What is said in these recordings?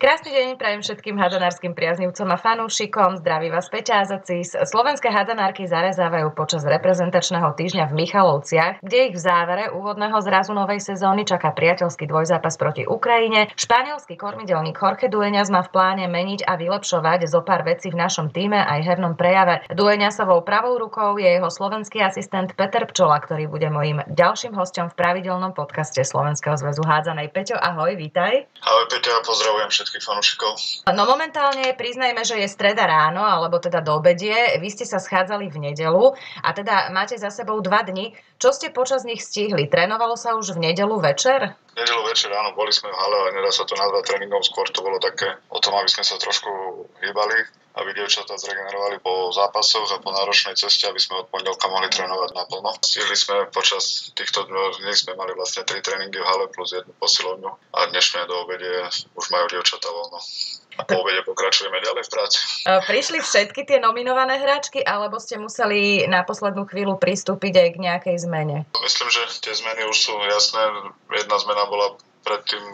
Krásny deň prajem všetkým hadanárskym priaznivcom a fanúšikom. Zdraví vás Peťa Azacis. Slovenské hadanárky zarezávajú počas reprezentačného týždňa v Michalovciach, kde ich v závere úvodného zrazu novej sezóny čaká priateľský dvojzápas proti Ukrajine. Španielský kormidelník Jorge Dueñas má v pláne meniť a vylepšovať zo pár vecí v našom tíme aj hernom prejave. Dueñasovou pravou rukou je jeho slovenský asistent Peter Pčola, ktorý bude mojím ďalším hosťom v pravidelnom podcaste Slovenského zväzu hádzanej. Peťo, ahoj, vítaj. Ahoj Peťa, pozdravujem všetkých fanúšikov. No momentálne priznajme, že je streda ráno, alebo teda do obedie. Vy ste sa schádzali v nedeľu a teda máte za sebou 2 dni. Čo ste počas nich stihli? Trénovalo sa už v nedeľu večer? V nedeľu večer, áno, boli sme v hale, ale nedá sa to nazvať tréningom, skôr to bolo také o tom, aby sme sa trošku hýbali, aby dievčatá zregenerovali po zápasoch a po náročnej ceste, aby sme od pondelka mohli trénovať naplno. Stihli sme počas týchto dní sme mali vlastne 3 tréningy v hale plus 1 posilovňu a dnešné do obede už majú dievčatá voľno. A po obede pokračujeme ďalej v práci. Prišli všetky tie nominované hráčky, alebo ste museli na poslednú chvíľu pristúpiť aj k nejakej zmene? Myslím, že tie zmeny už sú jasné. Jedna zmena bola predtým,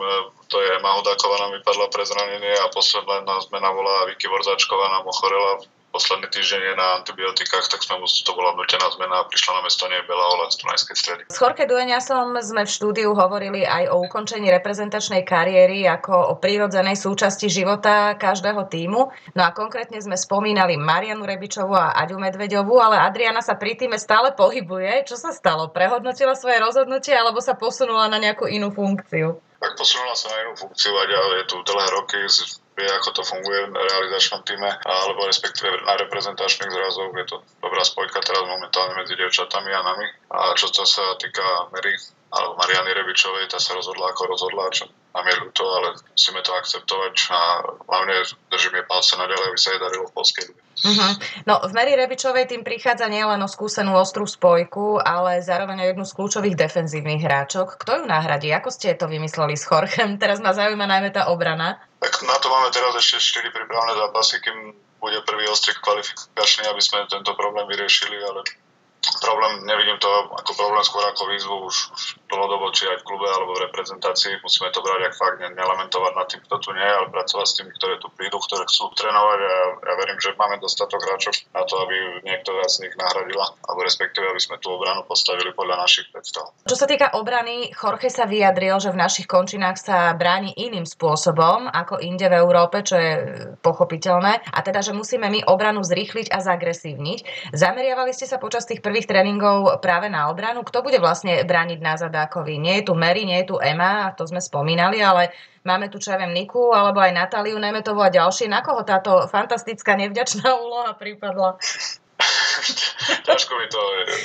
to je Emma Hudáková nám vypadla pre zranenie a posledná zmena bola Vicky Vorzáčková nám ochorela posledný týždeň je na antibiotikách, tak to bola nútená zmena a prišla na miesto nej Bela Ola z Dunajskej Stredy. S Jorge Dueñasom sme v štúdiu hovorili aj o ukončení reprezentačnej kariéry ako o prirodzenej súčasti života každého tímu. No a konkrétne sme spomínali Marianu Rebičovú a Aďu Medveďovú, ale Adriana sa pri tíme stále pohybuje. Čo sa stalo? Prehodnotila svoje rozhodnutie alebo sa posunula na nejakú inú funkciu? Tak posunula sa na inú funkciu, Aďa je tu dlhé roky, vie, ako to funguje v realizačnom týme, alebo respektíve na reprezentačných zrazoch. Je to dobrá spojka teraz momentálne medzi dievčatami a nami. A čo sa týka Mary, alebo Mariany Rebičovej, tá sa rozhodla ako rozhodla, čo nám je ľúto, ale musíme to akceptovať a hlavne držím jej palce naďalej, aby sa jej darilo v Poľskej lige. No, v Mary Rebičovej tým prichádza nielen o skúsenú ostrú spojku, ale zároveň aj jednu z kľúčových defenzívnych hráčok. Kto ju nahradí? Ako ste to vymysleli s Jorgem? Teraz ma zaujíma najmä tá obrana. Tak na to máme teraz ešte 4 prípravné zápasy, kým bude prvý ostrik kvalifikačný, aby sme tento problém vyriešili, ale problém, nevidím to ako problém, skôr ako výzvu už dlhodobo, či aj v klube alebo v reprezentácii. Musíme to brať, ak fakt nelamentovať nad tým, kto tu nie je, ale pracovať s tými, ktoré tu prídu, ktoré chcú trénovať a ja verím, že máme dostatok hráčov na to, aby niektorá z nich nahradila, alebo respektíve, aby sme tú obranu postavili podľa našich predstav. Čo sa týka obrany, Jorge sa vyjadril, že v našich končinách sa bráni iným spôsobom ako inde v Európe, čo je pochopiteľné, a teda, že musíme my obranu zrýchliť a zagresívniť. Zameriavali ste sa počas tých prvých tréningov práve na obranu? Kto bude vlastne brániť na Zadákovi? Nie je tu Mary, nie je tu Emma, to sme spomínali, ale máme tu, čo ja viem, Niku, alebo aj Natáliu Nemetovú a ďalšie. Na koho táto fantastická nevďačná úloha pripadla? Ťažko mi to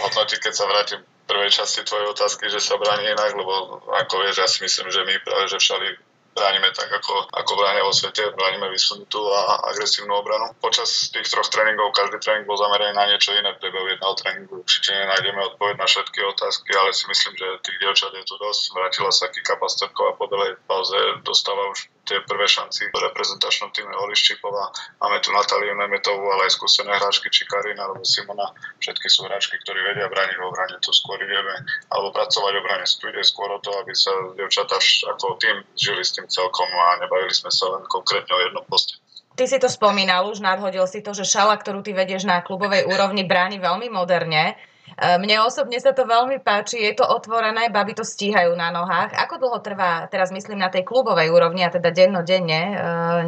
hodnotiť, keď sa vrátim v prvej časti tvojej otázky, že sa bráni inak, lebo ako vieš, ja si myslím, že my práve že všade bránime tak, ako bránia vo svete, bránime vysunutú a agresívnu obranu. Počas tých 3 tréningov každý tréning bol zameraný na niečo iné. V priebehu jedného tréningu určite nenájdeme odpoveď na všetky otázky, ale si myslím, že tých dievčat je tu dosť. Vrátila sa Kika Pasterková po dlhej pauze, dostáva už tie prvé šanci v reprezentačnom týme Holiščíková. Máme tu Natáliu Nemetovú, ale aj skúsené hráčky, či Karina alebo Simona. Všetky sú hráčky, ktorí vedia brániť v obrane. Tu skôr ideme, alebo pracovať v obrane. Tu ide skôr o to, aby sa dievčatá ako tým žili s tým celkom a nebavili sme sa len konkrétne o jednom poste. Ty si to spomínal, už nadhodil si to, že šala, ktorú ty vedieš na klubovej úrovni, bráni veľmi moderne. Mne osobne sa to veľmi páči, je to otvorené, baby to stíhajú na nohách. Ako dlho trvá, teraz myslím na tej klubovej úrovni, a teda dennodenne,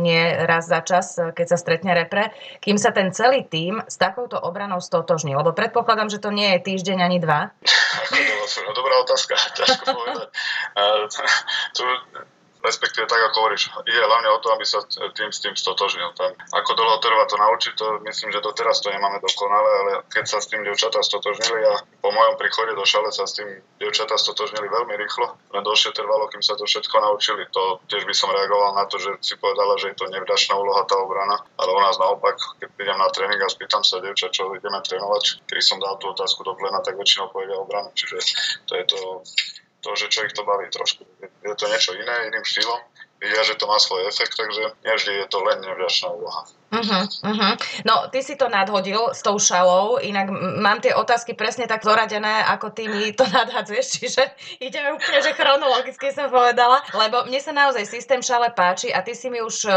nie raz za čas, keď sa stretne repre, kým sa ten celý tím s takouto obranou stotožní? Lebo predpokladám, že to nie je týždeň ani 2. Dobrá otázka, ťažko povedať. Respektíve tak, ako hovoríš, ide hlavne o to, aby sa tým s tým stotožnil. Tam, ako dlho trvá to naučiť, to myslím, že doteraz to nemáme dokonale, ale keď sa s tým dievčatá stotožnili a po mojom príchode do šale sa s tým dievčatá stotožnili veľmi rýchlo, len dlhšie trvalo, kým sa to všetko naučili. To tiež by som reagoval na to, že si povedala, že je to nevďačná úloha tá obrana, ale u nás naopak, keď prídem na tréning a spýtam sa dievčat, čo ideme trénovať, keď som dal tú otázku do plena, tak väčšinou povedia obranu. Čiže to je to, že čo ich to baví trošku. Je to niečo iné, iným štýlom. Vidia, že to má svoj efekt, takže nevždy je to len nevďačná úloha. No, ty si to nadhodil s tou šalou, inak mám tie otázky presne tak zoradené, ako ty mi to nadhadzuješ, čiže ideme úplne, že chronologicky som povedala, lebo mne sa naozaj systém šale páči a ty si mi už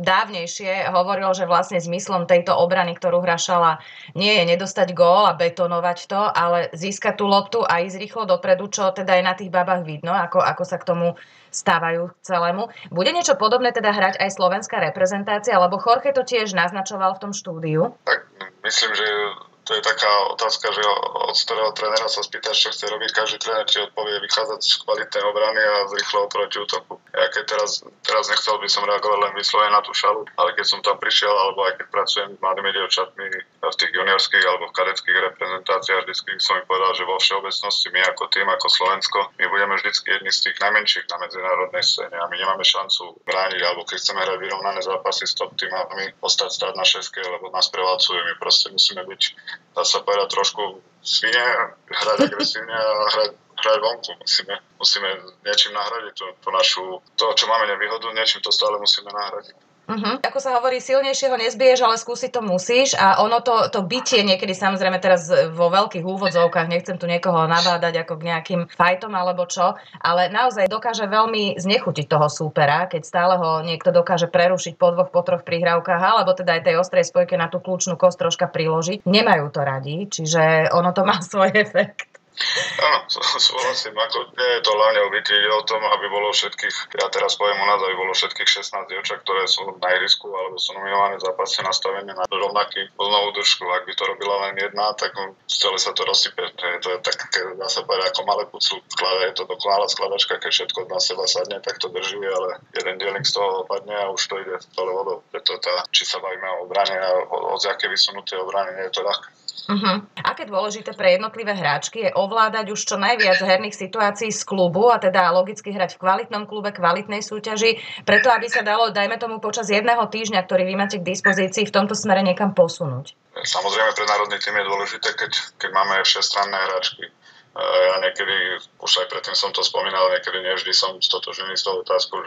dávnejšie hovoril, že vlastne zmyslom tejto obrany, ktorú hra šala, nie je nedostať gól a betonovať to, ale získať tú loptu a ísť rýchlo dopredu, čo teda aj na tých babách vidno, ako sa k tomu stávajú k celému. Bude niečo podobné teda hrať aj slovenská reprezentácia, lebo Jorge to tiež naznačoval v tom štúdiu? Tak myslím, že to je taká otázka, že od ktorého trénera sa spýtaš, čo chce robiť. Každý tréner ti odpovie vychádzať z kvalitnej obrany a z rýchleho protiútoku. Ja keď teraz nechcel by som reagovať len vyslovene na tú šalu, ale keď som tam prišiel, alebo aj keď pracujem s mladými dievčatmi v tých juniorských alebo v kadeckých reprezentáciách, vždycky som im povedal, že vo všeobecnosti my ako tým, ako Slovensko, my budeme vždycky jedni z tých najmenších na medzinárodnej scéne a my nemáme šancu brániť, alebo keď chceme hrať vyrovnané zápasy s top týmami, ostať stáť na šeske, lebo nás prevalcujú. My proste musíme byť, dá sa povedať, trošku svine, hrať agresívne a hrať vonku. Musíme niečím nahradiť to, čo máme nevýhodu, niečím to stále musíme nahradiť. Ako sa hovorí, silnejšieho nezbiješ, ale skúsiť to musíš a ono to bitie niekedy, samozrejme teraz vo veľkých úvodzovkách, nechcem tu niekoho nabádať ako k nejakým fajtom alebo čo, ale naozaj dokáže veľmi znechutiť toho súpera, keď stále ho niekto dokáže prerušiť po 2, po 3 prihrávkach, alebo teda aj tej ostrej spojke na tú kľúčnú kosť troška priložiť. Nemajú to radi, čiže ono to má svoj efekt. Áno, súhlasím, ako nie je to hlavne o bytí, ide o tom, aby bolo všetkých, ja teraz poviem u nás, aby bolo všetkých 16 dievčat, ktoré sú na ihrisku alebo sú nominované zápasy nastavené na rovnaký plnovú držku. Ak by to robila len jedna, tak celé sa to rozsype. To je tak, dá sa povedať, ako malé puclu. Je to dokonalá skladačka, keď všetko na seba sadne, tak to drží, ale jeden dielik z toho opadne a už to ide dole vodou. Preto či sa bavíme o obrane a o aké vysunuté obrane, nie je to ľahké. Aké dôležité pre jednotlivé hráčky je ovládať už čo najviac herných situácií z klubu a teda logicky hrať v kvalitnom klube, kvalitnej súťaži, preto aby sa dalo, dajme tomu, počas jedného týždňa, ktorý vy máte k dispozícii, v tomto smere niekam posunúť. Samozrejme pre národný tým je dôležité, keď máme všestranné hráčky. Ja niekedy, už aj predtým som to spomínal, niekedy nevždy som stotožený s tou otázkou,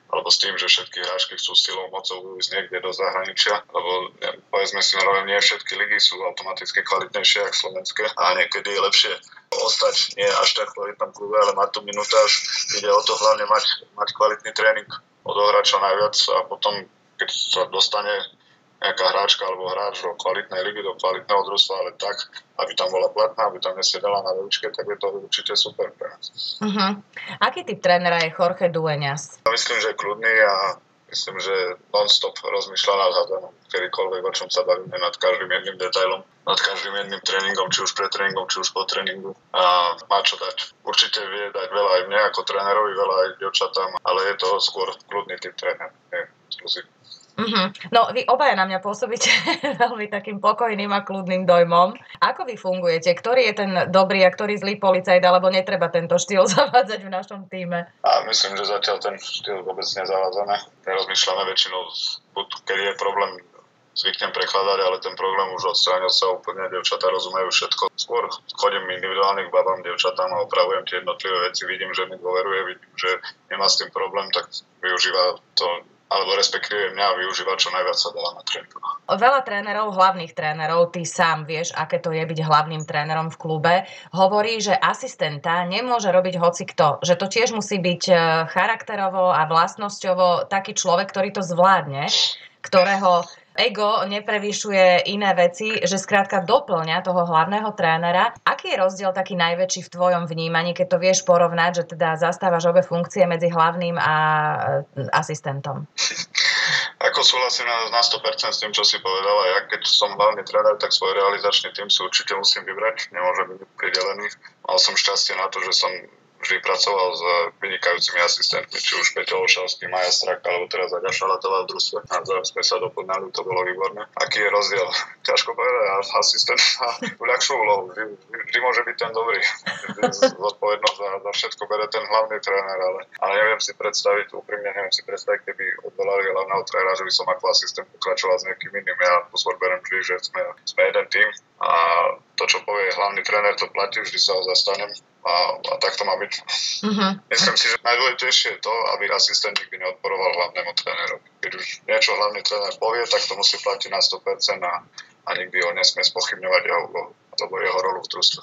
alebo s tým, že všetky hráčky chcú silou mocou ísť niekde do zahraničia, lebo povedzme si narovne, nie všetky ligy sú automaticky kvalitnejšie ako slovenské a niekedy je lepšie ostať nie až tak v kvalitnom klube, ale mať tú minutáž. Ide o to hlavne mať kvalitný tréning, odohrať čo najviac a potom, keď sa dostane nejaká hráčka alebo hráč do kvalitnej ligy, do kvalitného družstva, ale tak, aby tam bola platná, aby tam nesiedala na lavičke, tak je to určite super pre nás. Aký typ trénera je Jorge Dueñas? Myslím, že je kľudný a myslím, že non-stop rozmýšľa nad hádzanom, kedykoľvek, o čom sa bavíme, nad každým jedným detailom, nad každým jedným tréningom, či už pred tréningom, či už po tréningu a má čo dať. Určite vie dať veľa aj mne ako trénerovi, veľa aj dievčatám, ale je to skôr kľudný typ tréner, nie exkluzívny. No, vy obaja na mňa pôsobíte veľmi takým pokojným a kľudným dojmom. Ako vy fungujete? Ktorý je ten dobrý a ktorý zlý policajt, alebo netreba tento štýl zavádzať v našom tíme? A myslím, že zatiaľ ten štýl vôbec nezavádzame. Nerozmýšľame väčšinou, keď je problém, zvyknem prekladať, ale ten problém už odstránil sa úplne, dievčatá rozumejú všetko. Skôr chodím individuálne k babám, dievčatám a opravujem tie jednotlivé veci, vidím, že mi dôveruje, vidím, že nemá s tým problém, tak využíva to, alebo respektíve mňa využíva čo najviac sa dá na tréningu. Veľa trénerov, hlavných trénerov, ty sám vieš, aké to je byť hlavným trénerom v klube, hovorí, že asistenta nemôže robiť hocikto, že to tiež musí byť charakterovo a vlastnosťovo taký človek, ktorý to zvládne, ktorého ego neprevyšuje iné veci, že skrátka doplňa toho hlavného trénera. Aký je rozdiel taký najväčší v tvojom vnímaní, keď to vieš porovnať, že teda zastávaš obe funkcie medzi hlavným a asistentom? Ako súhlasím na 100% s tým, čo si povedala. Ja keď som hlavný tréner, tak svoj realizačný tým si určite musím vybrať. Nemôžem byť pridelený. Mal som šťastie na to, že som vždy pracoval s vynikajúcimi asistentmi, či už Peťo Olšavský, Maja Straka, alebo teraz Aďa Šalatová v družstve. Navzájom sme sa doplňali, to bolo výborné. Aký je rozdiel? Ťažko povedať, asistent má ľahšiu úlohu. Vždy môže byť ten dobrý. Zodpovednosť za všetko bere ten hlavný tréner, ale neviem si predstaviť, úprimne neviem si predstaviť, keby odvolali hlavného trénera, že by som ako asistent pokračoval s niekým iným. Ja pozor berem vždy, že sme jeden tým. a to, čo povie hlavný tréner, to platí, vždy sa ho zastanem a tak to má byť. Myslím si, že najdôležitejšie je to, aby asistent nikdy neodporoval hlavnému trénerovi. Keď už niečo hlavný tréner povie, tak to musí platiť na 100% a nikdy ho nesmie spochybňovať alebo jeho rolu v družstve.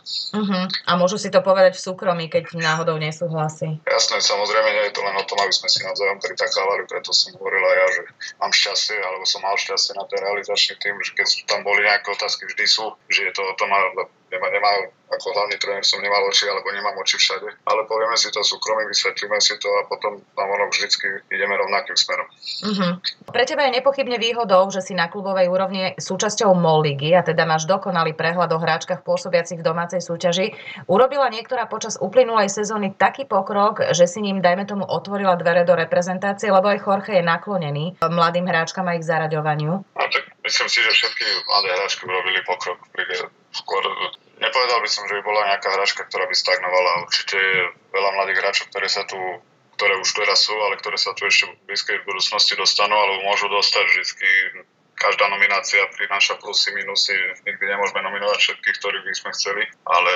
A môžu si to povedať v súkromí, keď náhodou nesúhlasí. Jasné, samozrejme nie je to len o tom, aby sme si navzájom pritakávali, preto som hovorila ja, že mám šťastie, alebo som mal šťastie na ten realizačný tým, že keď tam boli nejaké otázky, vždy sú, že je to o tom, nemá, ako hlavný tréner som nemal oči, alebo nemám oči všade, ale povieme si to súkromí, vysvetlíme si to a potom tam vždycky ideme rovnakým smerom. Pre teba je nepochybne výhodou, že si na klubovej úrovni súčasťou MOL ligy a teda máš dokonalý prehľad o hráčkach pôsobiacich v domácej súťaži. Urobila niektorá počas uplynulej sezóny taký pokrok, že si ním, dajme tomu, otvorila dvere do reprezentácie, lebo aj Jorge je naklonený mladým hráčkam a ich zaraďovaniu? No, tak myslím si, že všetky mladé hráčky urobili pokrok. Skôr nepovedal by som, že by bola nejaká hráčka, ktorá by stagnovala. Určite je veľa mladých hráčov, ktoré už teraz sú, ale ktoré sa tu ešte v blízkej budúcnosti dostanú, alebo môžu dostať vždycky. Každá nominácia prináša plusy, minusy. Nikdy nemôžeme nominovať všetkých, ktorých by sme chceli, ale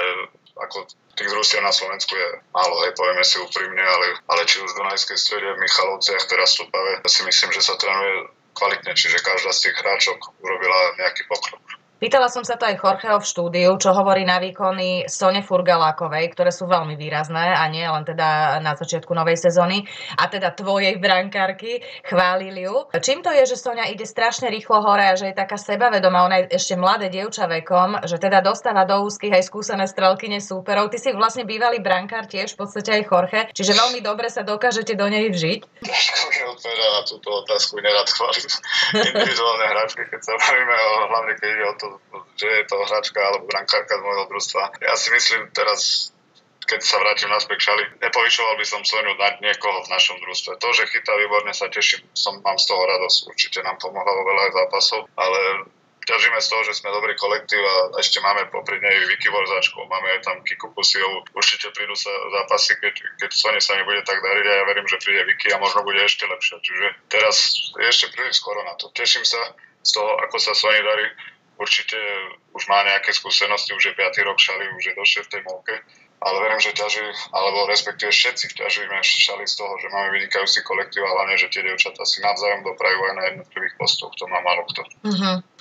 ako tých družstiev na Slovensku je málo, povieme si úprimne, ale či už v Dunajskej Strede, v Michalovciach, teraz v Stupave, si myslím, že sa trénuje kvalitne, čiže každá z tých hráčok urobila nejaký pokrok. Pýtala som sa to aj Jorgeho v štúdiu, čo hovorí na výkony Sone Furgalákovej, ktoré sú veľmi výrazné a nie len teda na začiatku novej sezóny a teda tvojej brankárky, chválili ju. Čím to je, že Soňa ide strašne rýchlo hore a že je taká sebavedomá, ona je ešte mladé dievča vekom, že teda dostáva do úzkých aj skúsené strelkyne súperov. Ty si vlastne bývalý brankár tiež, v podstate aj Jorge, čiže veľmi dobre sa dokážete do nej vžiť. Ťažko mi odpovedať na túto otázku, nerad chválim individuálne hráčky, keď sa bavíme hlavne keď ide o to, že je to hráčka alebo brankárka z môjho družstva. Ja si myslím teraz, keď sa vrátim naspäť k Šali, nepovyšoval by som Soňu nad niekoho v našom družstve. To, že chytá výborne, sa teším, mám z toho radosť. Určite nám pomohla vo veľa zápasov, ale ťažíme z toho, že sme dobrý kolektív a ešte máme popri nej Vicky Vorzáčku, máme aj tam Kiku Kusijovú. Určite prídu sa zápasy, keď Sone sa nebude tak dariť a ja verím, že príde Vicky a možno bude ešte lepšia. Čiže teraz je ešte príliš skoro na to. Teším sa z toho, ako sa Sone darí. Určite už má nejaké skúsenosti, už je 5. rok Šali, už je dlhšie v tej molke, ale verím, že ťaží, alebo respektíve všetci ťažíme Šali z toho, že máme vynikajúci kolektív a hlavne, že tie dievčatá si navzájom doprajú aj na jednotlivých postoch, to má málo kto.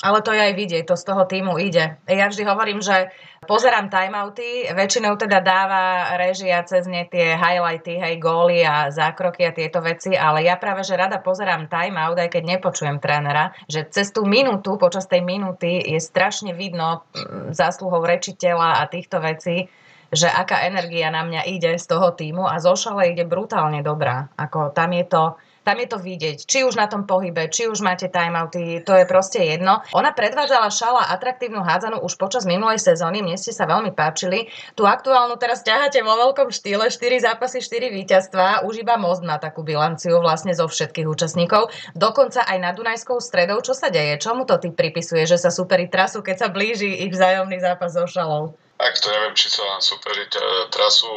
Ale to je aj vidieť, to z toho týmu ide. Ja vždy hovorím, že pozerám timeouty, väčšinou teda dáva réžia cez ne tie highlighty, góly a zákroky a tieto veci, ale ja práve, že rada pozerám timeout, aj keď nepočujem trénera, že cez tú minútu, počas tej minúty je strašne vidno zásluhou rečiteľa a týchto vecí, že aká energia na mňa ide z toho týmu a zo Šale ide brutálne dobrá. Ako tam je to vidieť. Či už na tom pohybe, či už máte timeouty, to je proste jedno. Ona predvádzala Šala atraktívnu hádzanú už počas minulej sezóny, mne ste sa veľmi páčili. Tú aktuálnu teraz ťaháte vo veľkom štýle, 4 zápasy, 4 víťazstvá, už iba Most má takú bilanciu vlastne zo všetkých účastníkov. Dokonca aj nad Dunajskou Stredou. Čo sa deje? Čomu to ty pripisuje, že sa superi trasú, keď sa blíži ich vzájomný zápas so Šalou? Tak to neviem, či sa superiť trasu,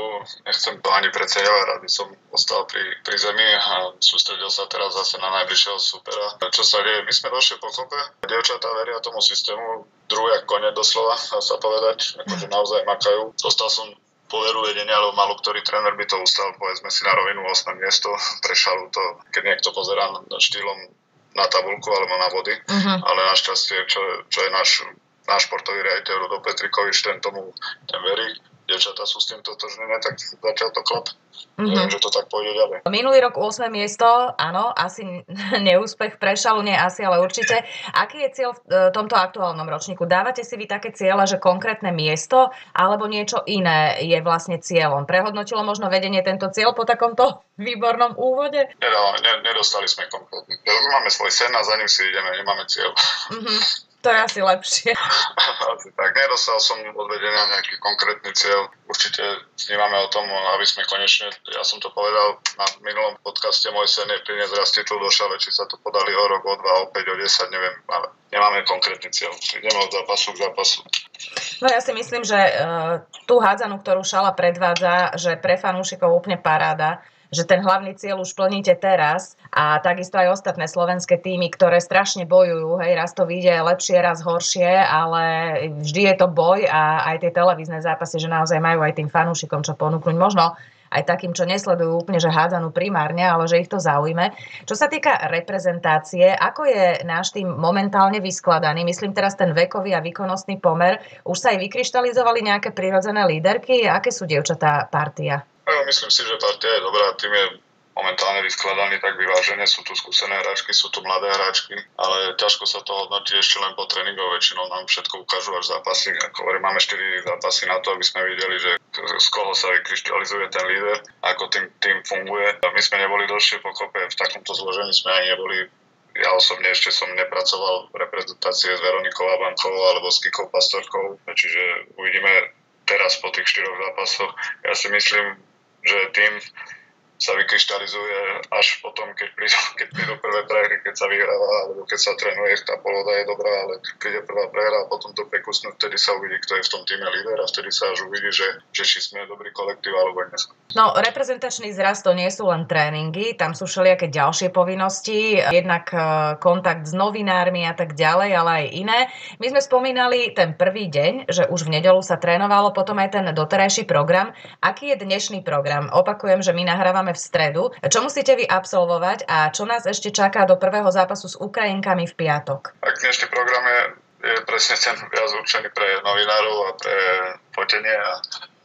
nechcem to ani preceňovať, aby som ostal pri zemi a sústredil sa teraz zase na najbližšieho supera. Čo sa deje? My sme došli po kope, dievčatá veria tomu systému, druhé ako kone doslova, dá sa povedať, akože naozaj makajú. Dostal som poveru vedenia, alebo malo ktorý tréner by to ustal, povedzme si na rovinu 8. miesto, pre Šalu to, keď niekto pozerá štýlom na tabuľku alebo na body, ale našťastie, čo je náš športový riaditeľ Rudo Petrikovič, ten verí. Dievčatá sú s tým totožnené, tak zatiaľ to klap. Neviem, že to tak pôjde ďalej. Minulý rok 8. miesto, áno, asi neúspech pre Šalu, nie asi, ale určite. Aký je cieľ v tomto aktuálnom ročníku? Dávate si vy také ciele, že konkrétne miesto alebo niečo iné je vlastne cieľom? Prehodnotilo možno vedenie tento cieľ po takomto výbornom úvode? Nedostali sme konkrétne. Máme svoj sen a za ním si ideme, nemáme cieľ. To je asi lepšie. Asi tak. Nedostal som od vedenia nejaký konkrétny cieľ. Určite snímame o tom, aby sme konečne, ja som to povedal na minulom podcaste, môj sen je priniesť raz titul do Šale, či sa to podali o rok, o 2, o 5, o 10, neviem, ale nemáme konkrétny cieľ. Ideme od zápasu k zápasu. No ja si myslím, že tú hádzanú, ktorú Šala predvádza, že pre fanúšikov úplne paráda. že ten hlavný cieľ už plníte teraz a takisto aj ostatné slovenské týmy, ktoré strašne bojujú, hej, raz to vyjde lepšie, raz horšie, ale vždy je to boj a aj tie televízne zápasy, že naozaj majú aj tým fanúšikom čo ponúknuť. Možno aj takým, čo nesledujú úplne, že hádzanú primárne, ale že ich to zaujme. Čo sa týka reprezentácie, ako je náš tým momentálne vyskladaný? Myslím teraz ten vekový a výkonnostný pomer. Už sa aj vykryštalizovali nejaké prirodzené líderky? Aké sú dievčatá partia? Myslím si, že partia je dobrá, tým je momentálne vyskladaný tak vyvážené, sú tu skúsené hráčky, sú tu mladé hráčky, ale ťažko sa to hodnotí ešte len po tréningov, väčšinou nám všetko ukážu až zápasy. Ako hovorím, máme 4 zápasy na to, aby sme videli, že z koho sa vykryštalizuje ten líder, ako tým funguje. My sme neboli dlhšie pokope, v takomto zložení sme ani neboli. Ja osobne ešte som nepracoval v reprezentácii s Veronikou Abankovou alebo s Kikou Pastorkou, čiže uvidíme teraz po tých 4 zápasoch. Ja si myslím, že tým sa vykryštalizuje až potom, keď prídu prvé prehry, keď sa vyhráva, alebo keď sa trénuje, tá poloda je dobrá, ale keď príde prvá prehra a potom to prekusnú, vtedy sa uvidí, kto je v tom týme líder a vtedy sa až uvidí, že či sme dobrý kolektív alebo nie. No, reprezentačný zrast to nie sú len tréningy, tam sú všelijaké ďalšie povinnosti, jednak kontakt s novinármi a tak ďalej, ale aj iné. My sme spomínali ten prvý deň, že už v nedeľu sa trénovalo, potom aj ten doterajší program. Aký je dnešný program? Opakujem, že my nahrávame v stredu. Čo musíte vy absolvovať a čo nás ešte čaká do prvého zápasu s Ukrajinkami v piatok? Tak dnešný program je presne ten viac určený pre novinárov a pre fotenie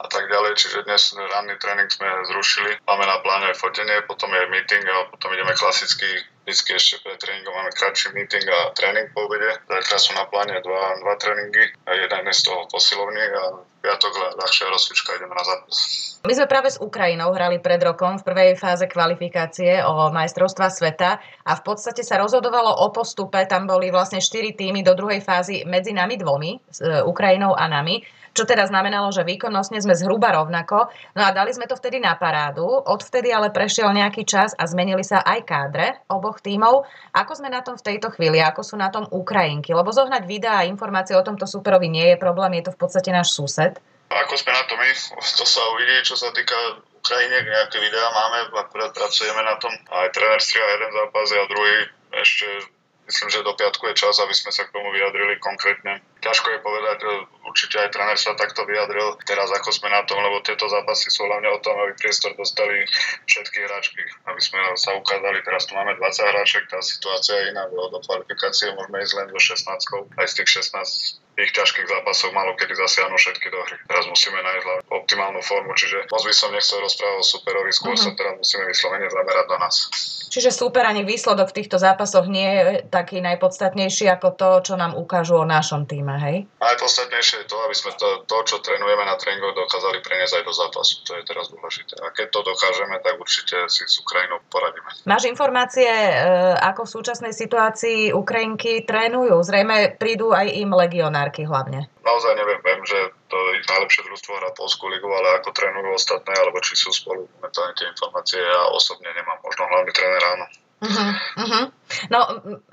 a tak ďalej, čiže dnes ranný tréning sme zrušili. Máme na pláne aj fotenie, potom je meeting a potom ideme klasicky, vždycky ešte pred tréningom máme kratší meeting a tréning po obede. Zajtra sú na pláne dva tréningy a jeden je z toho posilovný a piatok ľahšia rozcvička, ideme na zápas. My sme práve s Ukrajinou hrali pred rokom v prvej fáze kvalifikácie o majstrovstvá sveta a v podstate sa rozhodovalo o postupe, tam boli vlastne 4 týmy do druhej fázy medzi nami dvomi, s Ukrajinou a nami, čo teda znamenalo, že výkonnostne sme zhruba rovnako. No a dali sme to vtedy na parádu, odvtedy ale prešiel nejaký čas a zmenili sa aj kádre oboch tímov. Ako sme na tom v tejto chvíli, ako sú na tom Ukrajinky? Lebo zohnať videá a informácie o tomto súperovi nie je problém, je to v podstate náš sused. Ako sme na tom my, to sa uvidí, čo sa týka Ukrajine, nejaké videá máme, pracujeme na tom. Aj tréner strieľa jeden zápas a druhý ešte, myslím, že do piatku je čas, aby sme sa k tomu vyjadrili konkrétne. Ťažko je povedať, určite aj tréner sa takto vyjadril teraz, ako sme na tom, lebo tieto zápasy sú hlavne o tom, aby priestor dostali všetky hráčky, aby sme sa ukázali. Teraz tu máme 20 hráček, tá situácia je iná, do kvalifikácie môžeme ísť len do 16, aj z tých 16 tých ťažkých zápasov malo kedy zasiahnu všetky do hry. Teraz musíme nájsť optimálnu formu, čiže moc by som nechcel rozprávať o superovi, skôr sa teraz musíme vyslovene zamerať na nás. Čiže super, ani výsledok v týchto zápasoch nie je taký najpodstatnejší ako to, čo nám ukážu o našom týme, hej? Najpodstatnejšie je to, aby sme to, čo trénujeme na tréningoch, dokázali preniesť aj do zápasu. To je teraz dôležité. A keď to dokážeme, tak určite si s Ukrajinou poradíme. Máš informácie, ako v súčasnej situácii Ukrajinky trénujú? Zrejme prídu aj im legionárky hlavne. Naozaj neviem, viem, že to ich najlepšie družstvo hrá Poľskú ligu, ale ako trénujú ostatné, alebo či sú spolu, momentálne tie informácie ja osobne nemám. Možno hlavný tréner áno. No,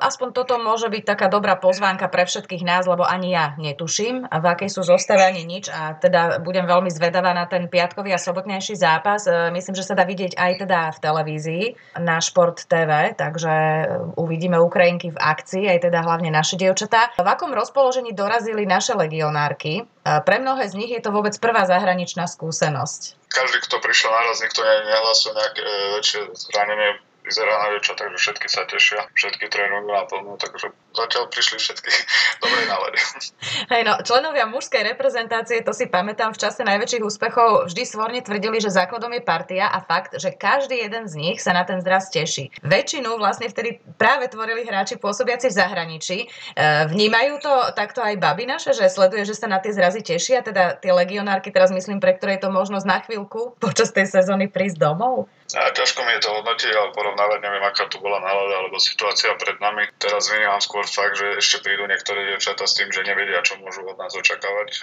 aspoň toto môže byť taká dobrá pozvánka pre všetkých nás, lebo ani ja netuším, v akej sú zostave ani nič a teda budem veľmi zvedavá na ten piatkový a sobotnejší zápas. Myslím, že sa dá vidieť aj teda v televízii na Šport TV, takže uvidíme Ukrajinky v akcii, aj teda hlavne naše dievčatá. V akom rozpoložení dorazili naše legionárky? Pre mnohé z nich je to vôbec prvá zahraničná skúsenosť. Každý, kto prišiel naraz, nikto nehlasil nejaké väčšie zranenie. Vyzerá na dievča, takže všetky sa tešia, všetky trénujú naplno, takže zatiaľ prišli všetky dobrej nálady. Hej, no, členovia mužskej reprezentácie, to si pamätám, v čase najväčších úspechov vždy svorne tvrdili, že základom je partia a fakt, že každý jeden z nich sa na ten zraz teší. Väčšinu vlastne vtedy práve tvorili hráči pôsobiaci v zahraničí. Vnímajú to takto aj baby naše, že sleduje, že sa na tie zrazy tešia, teda tie legionárky, teraz myslím, pre ktoré je to možnosť na chvíľku počas tej sezóny prísť domov? A ťažko mi je to hodnotiť, ale porovnávať neviem, aká tu bola nálada alebo situácia pred nami. Teraz vnímam skôr fakt, že ešte prídu niektoré dievčatá s tým, že nevedia, čo môžu od nás očakávať.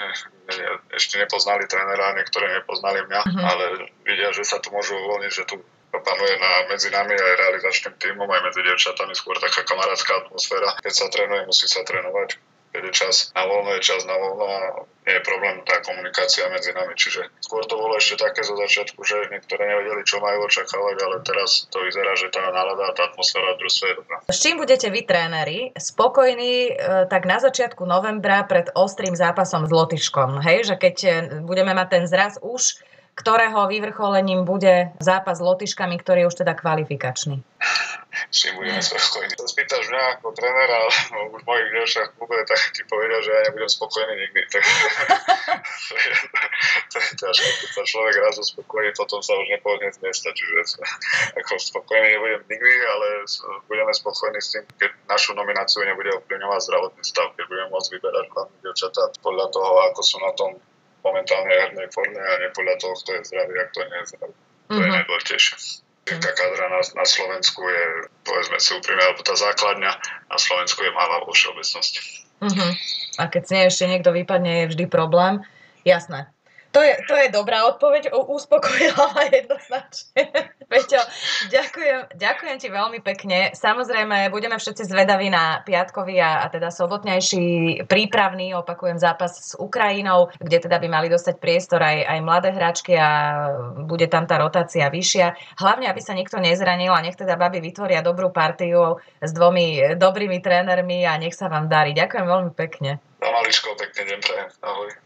Ešte nepoznali trénera, niektoré nepoznali mňa, ale vidia, že sa tu môžu uvoľniť, že tu panuje medzi nami aj realizačným tímom, aj medzi dievčatami skôr taká kamarátska atmosféra. Keď sa trénuje, musí sa trénovať. keď je čas na voľno, je čas na voľno a nie je problém tá komunikácia medzi nami. Čiže skôr to bolo ešte také zo začiatku, že niektoré nevedeli, čo majú očakávať, ale teraz to vyzerá, že tá nálada a tá atmosféra v družstve je dobrá. S čím budete vy, tréneri, spokojní tak na začiatku novembra pred ostrým zápasom s Lotyšskom? Hej, že keď budeme mať ten zraz už, ktorého vyvrcholením bude zápas s Lotyškami, ktorý je už teda kvalifikačný? S čím budeme spokojní? To spýtaš mňa ako trénera, ale už v mojich ďalších klube, tak ti povedia, že ja nebudem spokojný nikdy. Tak, to je ťažké, keď sa človek raz uspokojí, potom sa už nepohodne z miesta, čiže ako spokojný nebudem nikdy, ale budeme spokojní s tým, keď našu nomináciu nebude ovplyvňovať zdravotný stav, keď budeme môcť vyberať hlavne dievčatá podľa toho, ako sú na tom momentálne hernej forme a nie podľa toho, kto je zdravý a kto nie je zdravý. To je najdôležitejšie. Tá kadra na Slovensku je, povedzme si úprimne, alebo tá základňa na Slovensku je malá vo všeobecnosti. A keď s nej ešte niekto vypadne, je vždy problém. Jasné. To je dobrá odpoveď, uspokojila ma jednoznačne. Peťo, ďakujem ti veľmi pekne. Samozrejme, budeme všetci zvedaví na piatkový a teda sobotnejší prípravný, opakujem, zápas s Ukrajinou, kde teda by mali dostať priestor aj mladé hráčky a bude tam tá rotácia vyššia. Hlavne, aby sa nikto nezranil a nech teda baby vytvoria dobrú partiu s dvomi dobrými trénermi a nech sa vám darí. Ďakujem veľmi pekne. Za maličko, pekný deň prajem. Ahoj.